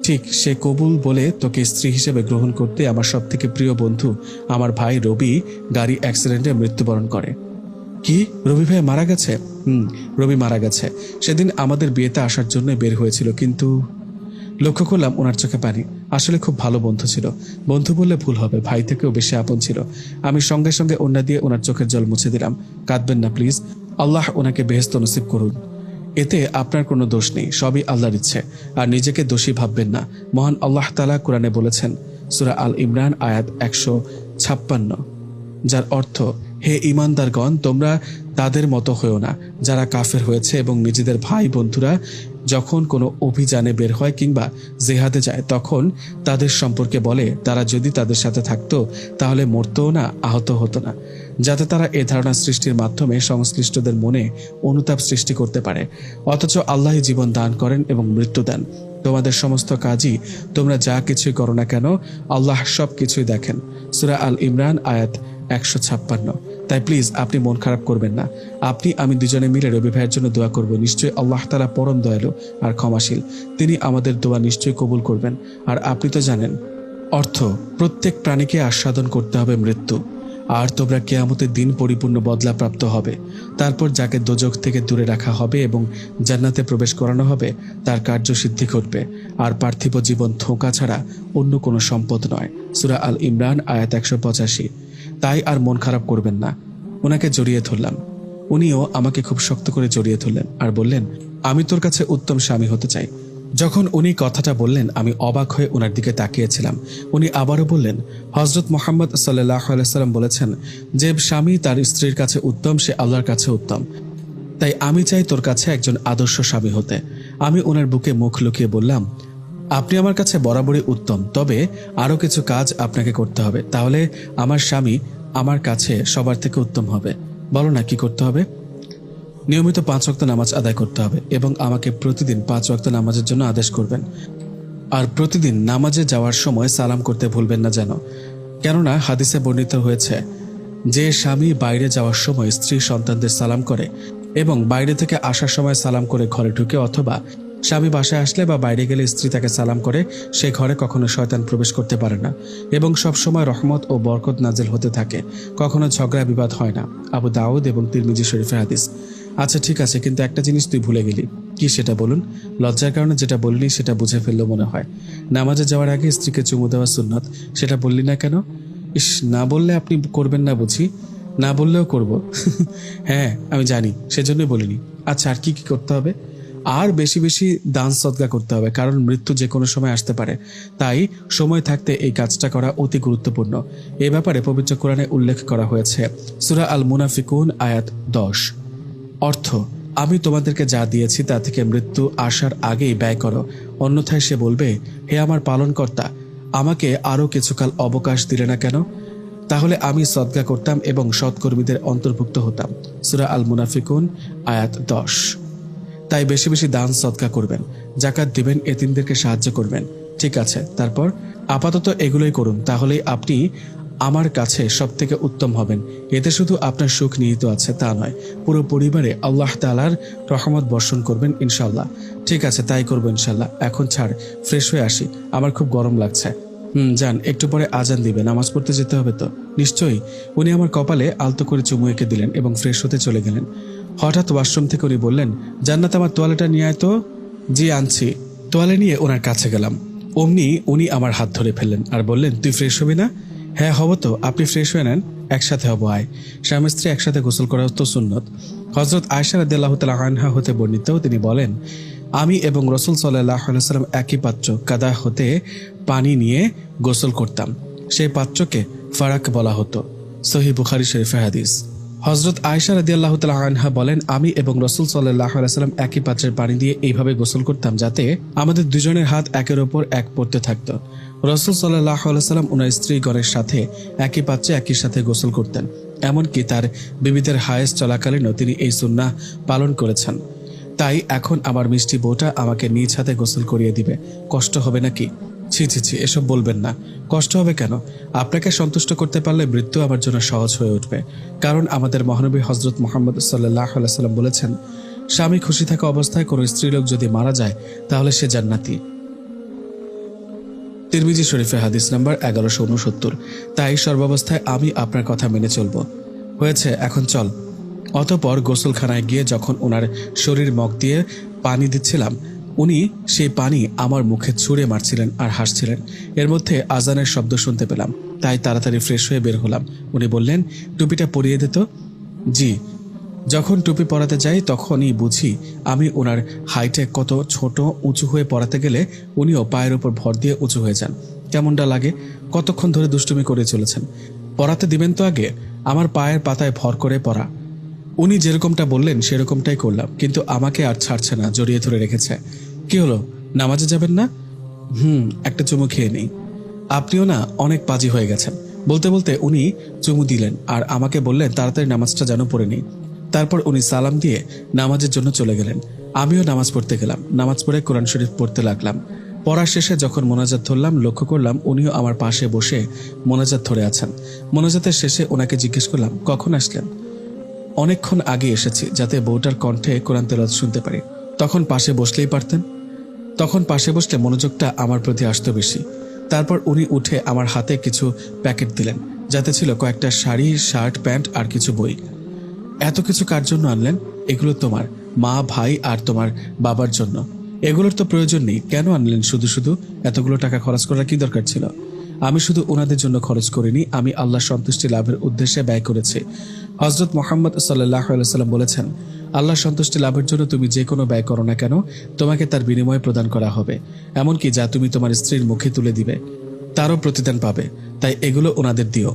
ঠিক সে কবুল বলে তোকে স্ত্রী হিসেবে গ্রহণ করতে আমার সব থেকে প্রিয় বন্ধু আমার ভাই রবি গাড়ি অ্যাক্সিডেন্টে মৃত্যুবরণ করে। কি, রবি ভাই মারা গেছে? রবি মারা গেছে। সেদিন আমাদের বিয়েতে আসার জন্য বের হয়েছিল, কিন্তু লক্ষ্য করলাম ওনার চোখে পানি। আসলে খুব ভালো বন্ধু ছিল, বন্ধু বললে ভুল হবে, ভাই থেকেও বেশি আপন ছিল। আমি সঙ্গে সঙ্গে ওন্না দিয়ে ওনার চোখের জল মুছে দিলাম। কাঁদবেন না প্লিজ, আল্লাহ ওনাকে বেহেশত নসিব করুন। এতে আপনার কোনো দোষ নেই, সবই আল্লাহর ইচ্ছে, আর নিজেকে দোষী ভাববেন না। মহান আল্লাহ তাআলা কোরআনে বলেছেন, সূরা আল ইমরান আয়াত 156, যার অর্থ, হে ঈমানদারগণ, তোমরা তাদের মতো হয়েও না যারা কাফের হয়েছে এবং নিজেদের ভাই বন্ধুরা যখন কোনো অভিযানে বের হয় কিংবা জেহাদে যায় তখন তাদের সম্পর্কে বলে তারা যদি তাদের সাথে থাকতো তাহলে মরতও না, আহত হতো না, যাতে তারা এ ধারণা সৃষ্টির মাধ্যমে সংশ্লিষ্টদের মনে অনুতাপ সৃষ্টি করতে পারে। অথচ আল্লাহই জীবন দান করেন এবং মৃত্যু দেন। তোমাদের সমস্ত কাজই তোমরা যা কিছুই করো না কেন, আল্লাহ সব কিছুই দেখেন। সূরা আল ইমরান আয়াত 156। তাই প্লিজ আপনি মন খারাপ করবেন না। আপনি আমি দুজনে মিলে রবি ভাইয়ের জন্য দোয়া করব। নিশ্চয়ই আল্লাহ তাআলা পরম দয়ালু আর ক্ষমাশীল, তিনি আমাদের দোয়া নিশ্চয়ই কবুল করবেন। আর আপনি তো জানেন, অর্থ প্রত্যেক প্রাণীকে আস্বাদন করতে হবে মৃত্যু, আর তোমরা কিয়ামতের দিন পরিপূর্ণ বদলাপ্রাপ্ত হবে। তারপর যাকে দোজখ থেকে দূরে রাখা হবে এবং জান্নাতে প্রবেশ করানো হবে তার কার্যসিদ্ধি ঘটবে, আর পার্থিব জীবন ধোঁকা ছাড়া অন্য কোনো সম্পদ নয়। সূরা আল ইমরান আয়াত 185। তাই আর মন খারাপ করবেন না। ওনাকে জড়িয়ে ধরলাম, উনিও আমাকে খুব শক্ত করে জড়িয়ে ধরলেন আর বললেন, আমি তোর কাছে উত্তম স্বামী হতে চাই। যখন উনি কথাটা বললেন আমি অবাক হয়ে ওনার দিকে তাকিয়েছিলাম। উনি আবারও বললেন, হযরত মুহাম্মদ সাল্লাল্লাহু আলাইহি সাল্লাম বলেছেন, যে স্বামী তার স্ত্রীর কাছে উত্তম সে আল্লাহর কাছে উত্তম। তাই আমি চাই তোর কাছে একজন আদর্শ স্বামী হতে। আমি ওনার বুকে মুখ লুকিয়ে বললাম, আপনি আমার কাছে বরাবরই উত্তম, তবে আরও কিছু কাজ আপনাকে করতে হবে, তাহলে আমার স্বামী আমার কাছে সবার থেকে উত্তম হবে। বলো না কি করতে হবে? নিয়মিত 5 ওয়াক্ত নামাজ আদায় করতে হবে এবং আমাকে প্রতিদিন 5 ওয়াক্ত নামাজের জন্য আদেশ করবেন। আর প্রতিদিন নামাজে যাওয়ার সময় সালাম করতে ভুলবেন না যেন, কেননা হাদিসে বর্ণিত হয়েছে যে স্বামী বাইরে যাওয়ার সময় স্ত্রী সন্তানদের সালাম করে এবং বাইরে থেকে আসার সময় সালাম করে ঘরে ঢুকে, অথবা স্বামী বাসায় আসলে বা বাইরে গেলে স্ত্রী তাকে সালাম করে, সে ঘরে কখনো শয়তান প্রবেশ করতে পারে না এবং সব সময় রহমত ও বরকত নাজিল হতে থাকে, কখনো ঝগড়া বিবাদ হয় না। আবু দাউদ এবং তিরমিজি শরীফের হাদিস। আচ্ছা ঠিক আছে, কিন্তু একটা জিনিস তুই ভুলে গেলি। কি সেটা বলুন? লজ্জার কারণে যেটা বললি সেটা বুঝে ফেললো মনে হয়। নামাজে যাওয়ার আগে স্ত্রীকে চুমু দেওয়া সুন্নত, সেটা বললি না কেন? ইস, না বললে আপনি করবেন না বুঝি? না বললেও করব। হ্যাঁ আমি জানি, সেজন্যই বলিনি। আচ্ছা আর কি কি করতে হবে? আর বেশি বেশি দান সদকা করতে হবে, কারণ মৃত্যু যে কোনো সময় আসতে পারে। তাই সময় থাকতে এই কাজটা করা অতি গুরুত্বপূর্ণ। এ ব্যাপারে পবিত্র কোরআনে উল্লেখ করা হয়েছে সূরা আল মুনাফিকুন আয়াত 10। অর্থ, আমি তোমাদেরকে যা দিয়েছি তা থেকে মৃত্যু আসার আগেই ব্যয় করো, অন্যথায় সে বলবে, হে আমার পালনকর্তা, আমাকে আরও কিছুকাল অবকাশ দিলে না কেন? তাহলে আমি সদকা করতাম এবং সৎকর্মীদের অন্তর্ভুক্ত হতাম। সূরা আল মুনাফিকুন আয়াত 10। তাই বেশি বেশি দান সদকা করবেন, জাকাত দিবেন, এতিমদেরকে সাহায্য করবেন। ঠিক আছে, তারপর আপাতত এগুলোই করুন, তাহলেই আপনি আমার কাছে সব থেকে উত্তম হবেন। এতে শুধু আপনার সুখ নিহিত আছে তা নয়, পুরো পরিবারে আল্লাহ তাআলার রহমত বর্ষণ করবেন ইনশাল্লাহ। ঠিক আছে, তাই করবো ইনশাল্লাহ। এখন ছাড়, ফ্রেশ হয়ে আসি, আমার খুব গরম লাগছে। যান, একটু পরে আজান দিবে, নামাজ পড়তে যেতে হবে তো। নিশ্চয়ই। উনি আমার কপালে আলতো করে চুমু এঁকে দিলেন এবং ফ্রেশ হতে চলে গেলেন। হঠাৎ ওয়াশরুম থেকে উনি বললেন, জান্নাত, আমার তোয়ালেটা নিয়ে আয় তো। জি, আনছি। তোয়ালে নিয়ে ওনার কাছে গেলাম। অমনি উনি আমার হাত ধরে ফেললেন আর বললেন, তুই ফ্রেশ হবি না? হ্যাঁ, হব তো, আপনি ফ্রেশ হয়ে নেন, একসাথে হবো। আয়। স্বামী স্ত্রী একসাথে গোসল করা তো সুন্নত। হযরত আয়েশা রাদিয়াল্লাহু তাআলা আনহা হতে বর্ণিত, তিনি বলেন, আমি এবং রাসূল সাল্লাল্লাহু আলাইহি ওয়াসাল্লাম একই পাত্র কাদা হতে পানি নিয়ে গোসল করতাম। সেই পাত্রকে ফারাক বলা হতো। সহিহ বুখারী শরীফের হাদিস। হযরত আয়েশা রাদিয়াল্লাহু তাআলা আনহা বলেন, আমি এবং রাসূল সাল্লাল্লাহু আলাইহি ওয়াসাল্লাম একই পাত্রের পানি দিয়ে এইভাবে গোসল করতাম যাতে আমাদের দুজনের হাত একের ওপর এক পড়তে থাকতো। রাসূল সাল্লাল্লাহু আলাইহি ওয়াসাল্লাম ওনার স্ত্রীগণের সাথে একই পাত্রে একই সাথে গোসল করতেন। এমনকি তার বিবিদের হায়েস চলাকালীনও তিনি এই সুন্নাহ পালন করেছেন। তাই এখন আমার মিষ্টি বউটা আমাকে নিজ হাতে গোসল করিয়ে দিবে, কষ্ট হবে নাকি? ছি ছি ছি, এসব বলবেন না। কষ্ট হবে কেন? আপনাকে সন্তুষ্ট করতে পারলে মৃত্যু আমার জন্য সহজ হয়ে উঠবে। কারণ আমাদের মহানবী হযরত মুহাম্মদ সাল্লাল্লাহু আলাইহি ওয়াসাল্লাম বলেছেন, স্বামী খুশি থাকা অবস্থায় কোনো স্ত্রীলোক যদি মারা যায় তাহলে সে জান্নাতি। তিরমিজি শরীফে হাদিস নাম্বার 1169। তাই সর্বাবস্থায় আমি আপনার কথা মেনে চলব। হয়েছে, এখন চল। অতঃপর গোসলখানায় গিয়ে যখন ওনার শরীর মুখ দিয়ে পানি দিচ্ছিলাম, উনি সেই পানি আমার মুখে ছুঁড়ে মারছিলেন আর হাসছিলেন। এর মধ্যে আজানের শব্দ শুনতে পেলাম, তাই তাড়াতাড়ি ফ্রেশ হয়ে বের হলাম। উনি বললেন, টুপিটা পরিয়ে দে তো। জি। যখন টুপি পরাতে যাই তখনই বুঝি আমি ওনার হাইটে কত ছোট। উঁচু হয়ে পরাতে গেলে উনিও পায়ের উপর ভর দিয়ে উঁচু হয়ে যান। কেমনটা লাগে? কতক্ষণ ধরে দুষ্টুমি করে চলেছেন। পরাতে দিবেন তো আগে। আমার পায়ের পাতায় ভর করে পরা। উনি যেরকমটা বললেন সেরকমটাই করলাম, কিন্তু আমাকে আর ছাড়ছে না, জড়িয়ে ধরে রেখেছে। কি হলো, নামাজে যাবেন না? একটা চুমু খেয়ে নেই। আপনিও না অনেক পাজি হয়ে গেছেন। বলতে বলতে উনি চুমু দিলেন আর আমাকে বললেন তাড়াতাড়ি নামাজটা যেন পড়ে নেই। তারপর উনি সালাম দিয়ে নামাজের জন্য চলে গেলেন। আমিও নামাজ পড়তে গেলাম। নামাজ পড়ে কোরআন শরীফ পড়তে লাগলাম। পড়া শেষে যখন মোনাজাত ধরলাম, লক্ষ্য করলাম উনিও আমার পাশে বসে মোনাজাত ধরে আছেন। মোনাজাতের শেষে ওনাকে জিজ্ঞেস করলাম, কখন আসলেন? অনেকক্ষণ আগে এসেছি, যাতে বউটার কণ্ঠে কোরআন তেলাওয়াত শুনতে পারি। তখন পাশে বসলেই পারতেন। তখন পাশে বসলে মনোযোগটা আমার প্রতি আসতো বেশি। তারপর উনি উঠে আমার হাতে কিছু প্যাকেট দিলেন, যাতে ছিল কয়েকটা শাড়ি, শার্ট, প্যান্ট আর কিছু বই। এত কিছু কার জন্য আনলেন? এগুলো তোমার মা, ভাই আর তোমার বাবার জন্য। এগুলোর তো প্রয়োজন নেই, কেন আনলেন শুধু শুধু? এতগুলো টাকা খরচ করার কি দরকার ছিল? আমি শুধু ওনাদের জন্য খরচ করিনি, আমি আল্লাহর সন্তুষ্টি লাভের উদ্দেশ্যে ব্যয় করেছি। হযরত মুহাম্মদ সাল্লাল্লাহু আলাইহি ওয়াসাল্লাম বলেছেন, আল্লাহর সন্তুষ্টি লাভের জন্য তুমি যে কোনো ব্যয় করো না কেন, তোমাকে তার বিনিময়ে প্রদান করা হবে। এমনকি যা তুমি তোমার স্ত্রীর মুখে তুলে দিবে তারও প্রতিদান পাবে। তাই এগুলো ওনাদের দিও।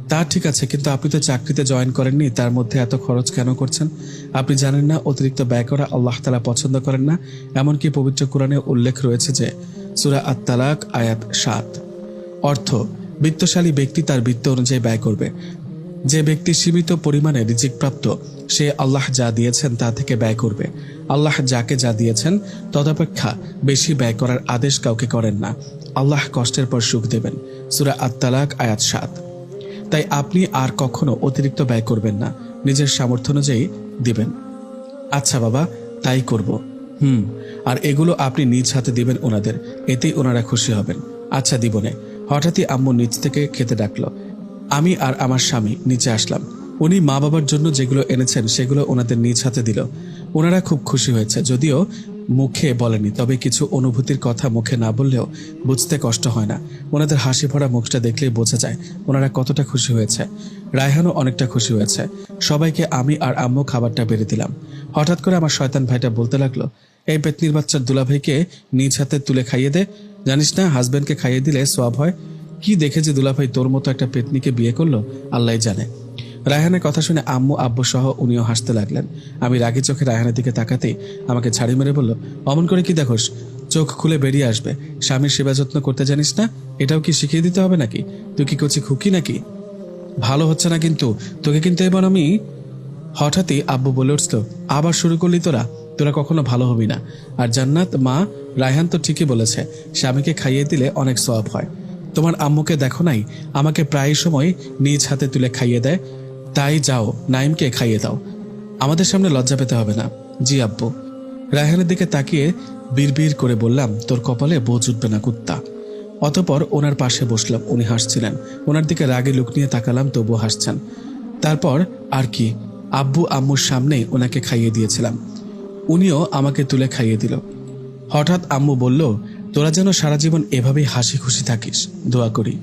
তা ঠিক আছে, কিন্তু আপনি তো চাকরিতে জয়েন করেননি, তার মধ্যে এত খরচ কেন করছেন? আপনি জানেন না অতিরিক্ত ব্যয় করা আল্লাহ তাআলা পছন্দ করেন না? এমনকি পবিত্র কোরআনে উল্লেখ রয়েছে যে সূরা আত-তালাক আয়াত 7। অর্থ, বিত্তশালী ব্যক্তি তার বিত্ত অনুযায়ী ব্যয় করবে। যে ব্যক্তি সীমিত পরিমাণে রিজিক প্রাপ্ত, সে আল্লাহ যা দিয়েছেন তা থেকে ব্যয় করবে। আল্লাহ যাকে যা দিয়েছেন তদপেক্ষা বেশি ব্যয় করার আদেশ কাউকে করেন না। আল্লাহ কষ্টের পর সুখ দেবেন। সূরা আত-তালাক আয়াত 7। তাই আপনি আর কখনো অতিরিক্ত ব্যয় করবেন না, নিজের সামর্থ্য অনুযায়ী দিবেন। আচ্ছা বাবা, তাই করব। আর এগুলো আপনি নিজ হাতে দিবেন ওনাদের, এতেই ওনারা খুশি হবেন। আচ্ছা, দিবনে। হঠাৎই আম্মু নিচ থেকে খেতে ডাকলো। আমি আর আমার স্বামী নিচে আসলাম। উনি মা বাবার জন্য যেগুলো এনেছেন সেগুলো ওনাদের নিজ হাতে দিল। ওনারা খুব খুশি হয়েছে, যদিও মুখে বলেনি, তবে কিছু অনুভূতির কথা মুখে না বললেও বুঝতে কষ্ট হয় না। ওনাদের হাসি ভরা মুখটা দেখলেই বোঝা যায় ওনারা কতটা খুশি হয়েছে। রায়হানও অনেকটা খুশি হয়েছে। সবাইকে আমি আর আম্মু খাবারটা বেড়ে দিলাম। হঠাৎ করে আমার শয়তান ভাইটা বলতে লাগলো, এই পেতনির বাচ্চার দুলাভাইকে নিজ হাতে তুলে খাইয়ে দে। জানিস না হাজবেন্ডকে খাইয়ে দিলে সওয়াব হয়। কি দেখে যে দুলাভাই তোর মতো একটা পেতনিকে বিয়ে করলো আল্লাহ জানে। রায়হানের কথা শুনে আম্মু আব্বু সহ উনিও হাসতে লাগলেন। আমি রাগি চোখে রায়হানের দিকে তাকাতেই আমাকে ছাড়ি মেরে বলল, অমন করে কি দেখোস? চোখ খুলে বেরিয়ে আসবে। স্বামীর সেবা যত্ন করতে জানিস না? এটাও কি শিখিয়ে দিতে হবে নাকি? তুই কি কচি খুকি নাকি? ভালো হচ্ছে না কিন্তু, তোকে কিন্তু এবার আমি। হঠাৎই আব্বু বলে উঠল, আবার শুরু করলি তোরা? তোরা কখনো ভালো হবি না। আর জান্নাত মা, রায়হান তো ঠিকই বলেছে, স্বামীকে খাইয়ে দিলে অনেক সওয়াব হয়। তোমার আম্মুকে দেখো নাই, আমাকে প্রায় সময় নিজ হাতে তুলে খাইয়ে দেয়। তাই যাও নাইমকে খাইয়ে দাও, আমাদের সামনে লজ্জা পেতে হবে না। জি আব্বু। রায়হানের দিকে তাকিয়ে বিড়বিড় করে বললাম, তোর কপালে বোঝ উঠবে না কুত্তা। অতপর ওনার পাশে বসলাম। উনি হাসছিলেন। ওনার দিকে রাগে লুক নিয়ে তাকালাম, তবুও হাসছেন। তারপর আর কি, আব্বু আম্মুর সামনেই ওনাকে খাইয়ে দিয়েছিলাম। উনিও আমাকে তুলে খাইয়ে দিল। হঠাৎ আম্মু বলল, তোরা যেন সারা জীবন এভাবেই হাসি খুশি থাকিস, দোয়া করি।